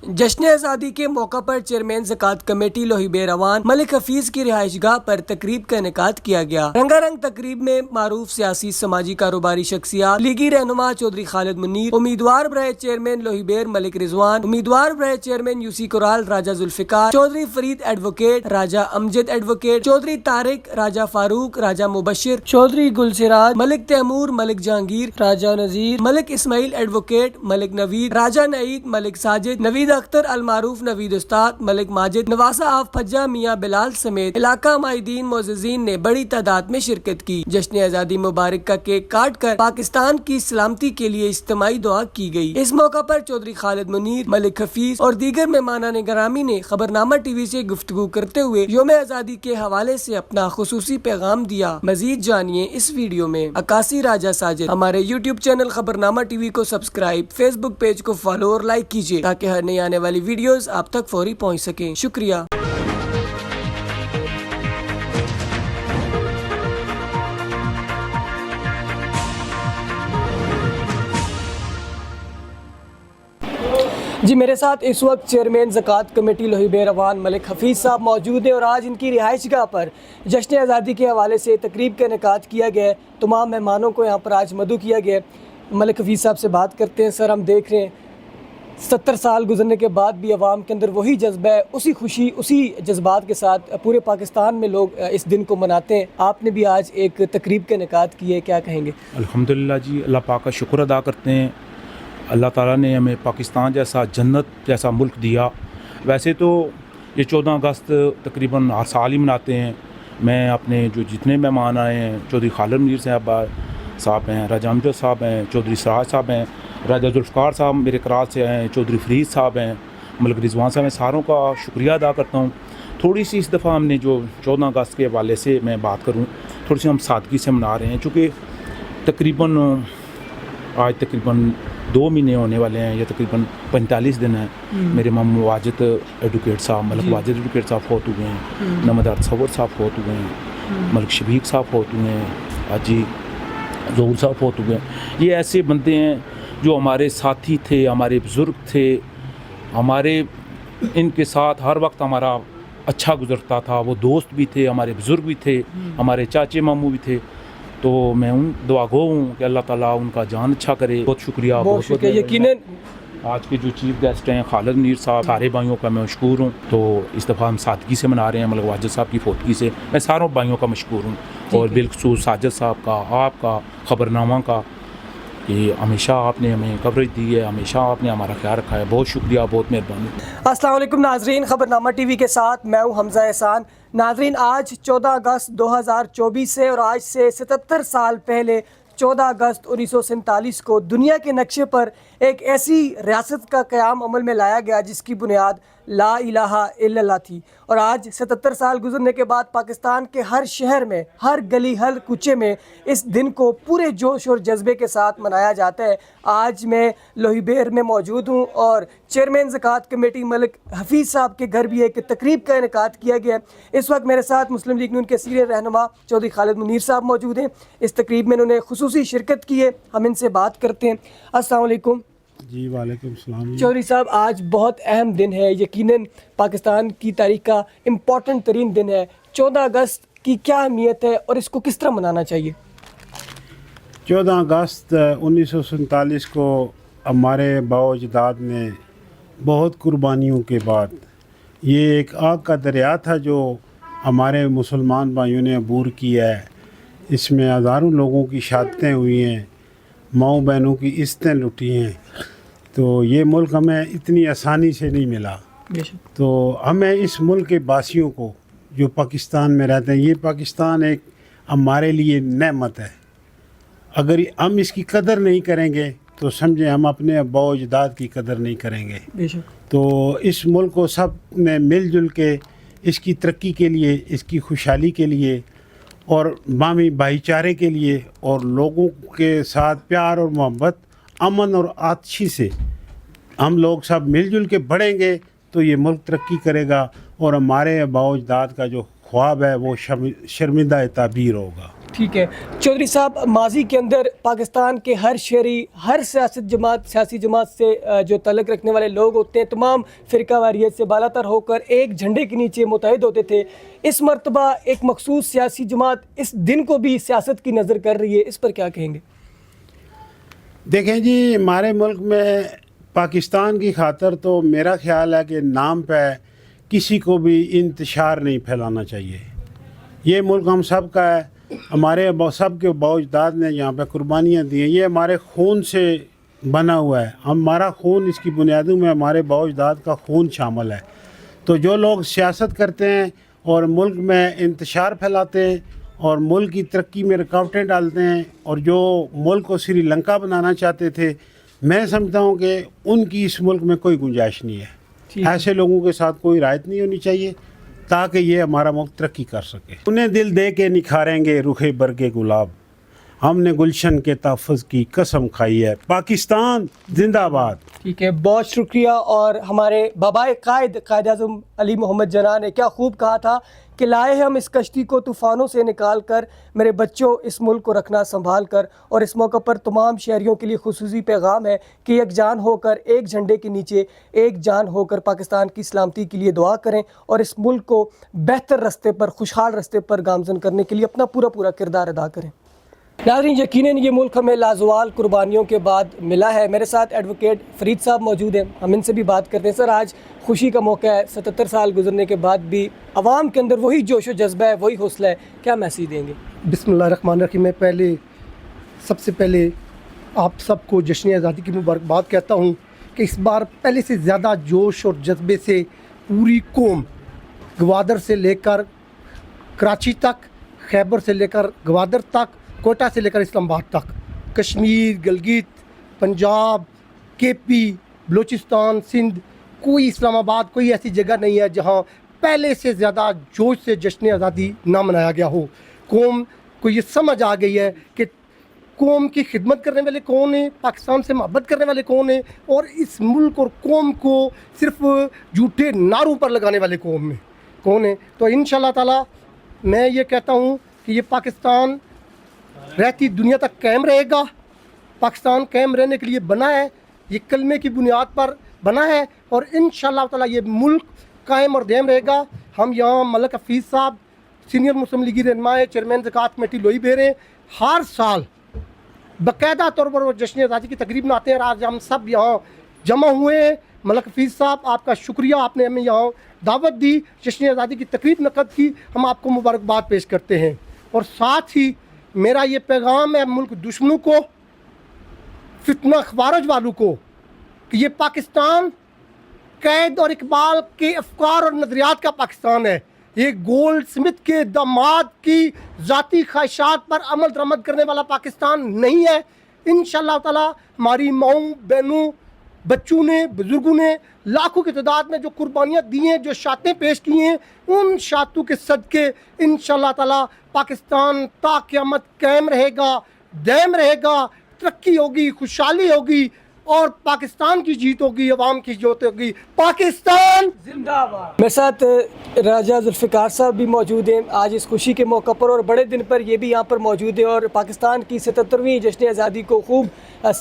جشن آزادی کے موقع پر چیئرمین زکوٰۃ کمیٹی لوہیبے روان ملک حفیظ کی رہائش گاہ پر تقریب کا انعقاد کیا گیا۔ رنگا رنگ تقریب میں معروف سیاسی سماجی کاروباری شخصیات، لیگی رہنما چودھری خالد منیر، امیدوار برائے چیئرمین لوہیبیر ملک رضوان، امیدوار برائے chairman U C Koral Raja Zulfiqar, Chaudhry Farid advocate, Raja Amjad advocate, Chaudhry Tariq, Raja Farooq, Raja Mubashir, Chaudhry Gulsiraj, Malik Taimur, Malik Jahangir, Raja Nazir, Malik Ismail advocate, Malik Naveed, Raja Naeed, Malik Sajid, Naveed Akhtar المعروف نوید استاد، ملک ماجد، نواسہ آف پھجا، میاں بلال سمیت علاقہ مائدین معززین نے بڑی تعداد میں شرکت کی۔ جشن آزادی مبارک کا کیک کاٹ کر پاکستان کی سلامتی کے لیے اجتماعی دعا کی گئی۔ اس موقع پر چودھری خالد منیر، ملک حفیظ اور دیگر مہمانان گرامی نے خبرنامہ ٹی وی سے گفتگو کرتے ہوئے یوم آزادی کے حوالے سے اپنا خصوصی پیغام دیا۔ مزید جانیے اس ویڈیو میں۔ عکاسی راجہ ساجد۔ ہمارے یوٹیوب چینل خبرنامہ ٹی وی کو سبسکرائب، فیس بک پیج کو فالو اور لائک کیجیے تاکہ ہر نئی آنے والی ویڈیوز آپ تک فوری پہنچ سکیں۔ شکریہ۔ جی میرے ساتھ اس وقت چیئرمین زکوٰۃ کمیٹی لوہیبے روان ملک حفیظ صاحب موجود ہیں اور آج ان کی رہائش گاہ پر جشن آزادی کے حوالے سے تقریب کا انعقاد کیا گیا ہے۔ تمام مہمانوں کو یہاں پر آج مدعو کیا گیا ہے۔ ملک حفیظ صاحب سے بات کرتے ہیں۔ سر، ہم دیکھ رہے ہیں 70 سال گزرنے کے بعد بھی عوام کے اندر وہی جذبہ ہے، اسی خوشی، اسی جذبات کے ساتھ پورے پاکستان میں لوگ اس دن کو مناتے ہیں۔ آپ نے بھی آج ایک تقریب کا انعقاد کیا ہے، کیا کہیں گے؟ الحمدللہ جی، اللہ پاک کا شکر ادا کرتے ہیں۔ اللہ تعالیٰ نے ہمیں پاکستان جیسا جنت جیسا ملک دیا۔ ویسے تو یہ 14 اگست تقریباً ہر سال ہی مناتے ہیں۔ میں اپنے جو جتنے مہمان آئے ہیں، چودھری خالد منیر صاحب ہیں، راجہ امجد صاحب ہیں، چودھری سراج صاحب ہیں، راجہ ذوالفقار صاحب میرے کراچ سے ہیں، چودھری فرید صاحب ہیں، ملک رضوان صاحب ہیں، ساروں کا شکریہ ادا کرتا ہوں۔ تھوڑی سی اس دفعہ ہم نے جو 14 اگست کے حوالے سے میں بات کروں، تھوڑی سی ہم سادگی سے منا رہے ہیں، چونکہ آج تقریباً 2 مہینے ہونے والے ہیں، یا تقریباً 45 دن ہیں۔ میرے امام واجد ایڈوکیٹ صاحب، ملک واجد ایڈوکیٹ صاحب فوت ہوئے ہیں، نمدار تصور صاحب فوت ہوئے ہیں، ملک شفیق صاحب فوت ہوئے ہیں، حاجی ظہور صاحب فوت ہوئے ہیں۔ یہ ایسے بندے ہیں جو ہمارے ساتھی تھے، ہمارے بزرگ تھے، ہمارے ان کے ساتھ ہر وقت ہمارا اچھا گزرتا تھا۔ وہ دوست بھی تھے، ہمارے بزرگ بھی تھے، ہمارے چاچے ماموں بھی تھے۔ تو میں دعا گو ہوں کہ اللہ تعالیٰ ان کا جان اچھا کرے۔ بہت شکریہ، بہت شکریہ۔ یقیناً آج کے جو چیف گیسٹ ہیں خالد منیر صاحب، سارے بھائیوں کا میں مشکور ہوں۔ تو اس دفعہ ہم سادگی سے منا رہے ہیں ملک واجد صاحب کی فوتگی سے۔ میں ساروں بھائیوں کا مشکور ہوں، اور بالخصوص ساجد صاحب کا، آپ کا، خبرنامہ کا، کہ ہمیشہ آپ نے ہمیں کوریج دی ہے، ہمیشہ آپ نے ہمارا خیال رکھا ہے۔ بہت شکریہ، بہت مہربانی۔ السلام علیکم ناظرین، خبرنامہ ٹی وی کے ساتھ میں ہوں حمزہ احسان۔ ناظرین، آج 14 اگست 2024 ہے، اور آج سے 77 سال پہلے 14 اگست 1947 کو دنیا کے نقشے پر ایک ایسی ریاست کا قیام عمل میں لایا گیا جس کی بنیاد لا الہ الا اللہ تھی۔ اور آج 77 سال گزرنے کے بعد پاکستان کے ہر شہر میں، ہر گلی، ہر کوچے میں اس دن کو پورے جوش اور جذبے کے ساتھ منایا جاتا ہے۔ آج میں لوہیبیر میں موجود ہوں، اور چیئرمین زکوٰۃ کمیٹی ملک حفیظ صاحب کے گھر بھی ایک تقریب کا انعقاد کیا گیا ہے۔ اس وقت میرے ساتھ مسلم لیگ نون کے سینئر رہنما چودھری خالد منیر صاحب موجود ہیں۔ اس تقریب میں انہوں نے خصوصی شرکت کی ہے، ہم ان سے بات کرتے ہیں۔ السلام علیکم۔ جی وعلیکم السلام۔ چودھری صاحب، آج بہت اہم دن ہے، یقیناً پاکستان کی تاریخ کا امپورٹنٹ ترین دن ہے۔ 14 اگست کی کیا اہمیت ہے اور اس کو کس طرح منانا چاہیے؟ 14 اگست 1947 کو ہمارے باو اجداد نے بہت قربانیوں کے بعد، یہ ایک آگ کا دریا تھا جو ہمارے مسلمان بھائیوں نے عبور کیا ہے۔ اس میں ہزاروں لوگوں کی شہادتیں ہوئی ہیں، ماؤں بہنوں کی عزتیں لٹی ہیں۔ تو یہ ملک ہمیں اتنی آسانی سے نہیں ملا۔ تو ہمیں اس ملک کے باسیوں کو جو پاکستان میں رہتے ہیں، یہ پاکستان ایک ہمارے لیے نعمت ہے۔ اگر ہم اس کی قدر نہیں کریں گے تو سمجھیں ہم اپنے آباء و اجداد کی قدر نہیں کریں گے۔ تو اس ملک کو سب نے مل جل کے اس کی ترقی کے لیے، اس کی خوشحالی کے لیے، اور باہمی بھائی چارے کے لیے، اور لوگوں کے ساتھ پیار اور محبت، امن اور آتشی سے ہم لوگ سب مل جل کے بڑھیں گے تو یہ ملک ترقی کرے گا، اور ہمارے آباء و اجداد کا جو خواب ہے وہ شرمندہ تعبیر ہوگا۔ ٹھیک ہے چودھری صاحب، ماضی کے اندر پاکستان کے ہر شہری، ہر سیاسی جماعت سے جو تعلق رکھنے والے لوگ ہوتے ہیں، تمام فرقہ واریت سے بالا تر ہو کر ایک جھنڈے کے نیچے متحد ہوتے تھے. اس مرتبہ ایک مخصوص سیاسی جماعت اس دن کو بھی سیاست کی نظر کر رہی ہے، اس پر کیا کہیں گے؟ دیکھیں جی، ہمارے ملک میں پاکستان کی خاطر تو میرا خیال ہے کہ نام پہ کسی کو بھی انتشار نہیں پھیلانا چاہیے. یہ ملک ہم سب کا ہے، ہمارے سب کے باوجداد نے یہاں پہ قربانیاں دی ہیں. یہ ہمارے خون سے بنا ہوا ہے، ہمارا خون، اس کی بنیادوں میں ہمارے باوجداد کا خون شامل ہے. تو جو لوگ سیاست کرتے ہیں اور ملک میں انتشار پھیلاتے ہیں اور ملک کی ترقی میں رکاوٹیں ڈالتے ہیں، اور جو ملک کو سری لنکا بنانا چاہتے تھے، میں سمجھتا ہوں کہ ان کی اس ملک میں کوئی گنجائش نہیں ہے. ایسے لوگوں کے ساتھ کوئی رعایت نہیں ہونی چاہیے تاکہ یہ ہمارا ملک ترقی کر سکے. انہیں دل دے کے نکھاریں گے رخے برگے گلاب، ہم نے گلشن کے تحفظ کی قسم کھائی ہے. پاکستان زندہ باد. ٹھیک ہے، بہت شکریہ. اور ہمارے بابائے قائد اعظم علی محمد جناح نے کیا خوب کہا تھا کہ لائے ہم اس کشتی کو طوفانوں سے نکال کر، میرے بچوں اس ملک کو رکھنا سنبھال کر. اور اس موقع پر تمام شہریوں کے لیے خصوصی پیغام ہے کہ ایک جان ہو کر، ایک جھنڈے کے نیچے ایک جان ہو کر پاکستان کی سلامتی کے لیے دعا کریں اور اس ملک کو بہتر رستے پر، خوشحال رستے پر گامزن کرنے کے لیے اپنا پورا کردار ادا کریں. ناظرین، یقیناً یہ ملک ہمیں لازوال قربانیوں کے بعد ملا ہے. میرے ساتھ ایڈوکیٹ فرید صاحب موجود ہیں، ہم ان سے بھی بات کرتے ہیں. سر، آج خوشی کا موقع ہے، 77 سال گزرنے کے بعد بھی عوام کے اندر وہی جوش و جذبہ ہے، وہی حوصلہ ہے، کیا میسیج دیں گے؟ بسم اللہ الرحمن الرحیم. میں سب سے پہلے آپ سب کو جشن آزادی کی مبارکباد کہتا ہوں کہ اس بار پہلے سے زیادہ جوش اور جذبے سے پوری قوم، گوادر سے لے کر کراچی تک، خیبر سے لے کر گوادر تک، کوئٹہ سے لے کر اسلام آباد تک، کشمیر، گلگت، پنجاب، کے پی، بلوچستان، سندھ، کوئی اسلام آباد، کوئی ایسی جگہ نہیں ہے جہاں پہلے سے زیادہ جوش سے جشن آزادی نہ منایا گیا ہو. قوم کو یہ سمجھ آ گئی ہے کہ قوم کی خدمت کرنے والے کون ہیں، پاکستان سے محبت کرنے والے کون ہیں، اور اس ملک اور قوم کو صرف جھوٹے نعروں پر لگانے والے قوم میں کون ہیں. تو انشاءاللہ تعالی میں یہ کہتا ہوں کہ یہ پاکستان رہتی دنیا تک قائم رہے گا. پاکستان قائم رہنے کے لیے بنا ہے، یہ کلمے کی بنیاد پر بنا ہے، اور انشاءاللہ تعالی یہ ملک قائم اور دائم رہے گا. ہم یہاں ملک حفیظ صاحب، سینئر مسلم لیگی رہنما ہے، چیئرمین زکوٰۃ کمیٹی لوئی بہریں، ہر سال باقاعدہ طور پر وہ جشن آزادی کی تقریب مناتے ہیں. آج ہم سب یہاں جمع ہوئے ہیں. ملک حفیظ صاحب، آپ کا شکریہ، آپ نے ہمیں یہاں دعوت دی، جشن آزادی کی تقریب منعقد کی، ہم آپ کو مبارکباد پیش کرتے ہیں. اور ساتھ ہی میرا یہ پیغام ہے ملک دشمنوں کو، فتنہ خوارج والوں کو، کہ یہ پاکستان قید اور اقبال کے افکار اور نظریات کا پاکستان ہے. یہ گولڈ سمتھ کے داماد کی ذاتی خواہشات پر عمل درآمد کرنے والا پاکستان نہیں ہے. انشاءاللہ تعالی ہماری ماؤں، بہنوں، بچوں نے، بزرگوں نے لاکھوں کی تعداد میں جو قربانیاں دی ہیں، جو شہادتیں پیش کی ہیں، ان شہادتوں کے صدقے انشاءاللہ تعالی پاکستان تا قیامت قائم رہے گا، دائم رہے گا، ترقی ہوگی، خوشحالی ہوگی، اور پاکستان کی جیت ہوگی، عوام کی جیت ہوگی. پاکستان زندہ باد. میرے ساتھ راجہ ذوالفقار صاحب بھی موجود ہیں آج اس خوشی کے موقع پر، اور بڑے دن پر یہ بھی یہاں پر موجود ہیں اور پاکستان کی 77ویں جشن آزادی کو خوب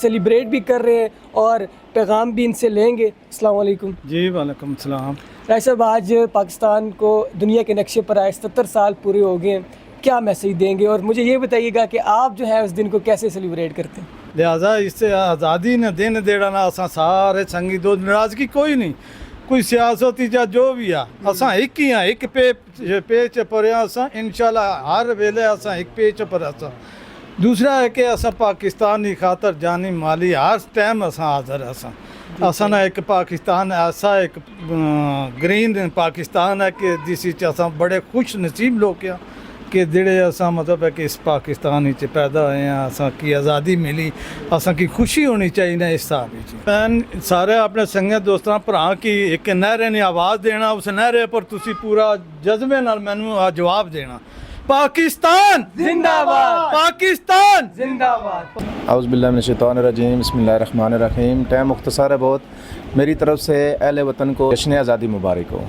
سیلیبریٹ بھی کر رہے ہیں اور پیغام بھی ان سے لیں گے. السلام علیکم. جی وعلیکم السلام. راجہ صاحب، آج پاکستان کو دنیا کے نقشے پر آئے 77 سال پورے ہو گئے ہیں، کیا میسیج دیں گے؟ اور مجھے یہ بتائیے گا کہ آپ جو ہے اس دن کو کیسے سیلیبریٹ کرتے ہیں؟ لہٰذا اس سے آزادی نے دن دیڑا نا اساں سارے سنگی دو ناراضگی کوئی نہیں، کوئی سیاستی یا جو بھی ہے، اساں ایک ہی ہیں، ایک پیچ پر اساں انشاءاللہ ہر ویلے اساں ایک پیچ پر اساں. دوسرا ہے کہ اساں پاکستانی خاطر جانی مالی ہر ٹائم اساں حاضر اساں ایک پاکستان ایسا ایک گرین پاکستان ہے کہ جس اساں بڑے خوش نصیب لوگ ہیں کہ جڑے اساں مطلب ہے کہ اس پاکستان وچ پیدا ہوئے ہیں، اساں کی آزادی ملی، اساں کی خوشی ہونی چاہیے نا اس حساب وچ. میں سارے اپنے سنگے دوستاں بھرا کی ایک نعرے نے آواز دینا، اس نعرے پر تسی پورا جذبے نال مینوں جواب دینا. پاکستان زندہ باد، پاکستان زندہ باد. اعوذ باللہ من الشیطان الرجیم، بسم اللہ الرحمن الرحیم. ٹائم مختصر ہے بہت. میری طرف سے اہل وطن کو جشن آزادی مبارک ہو.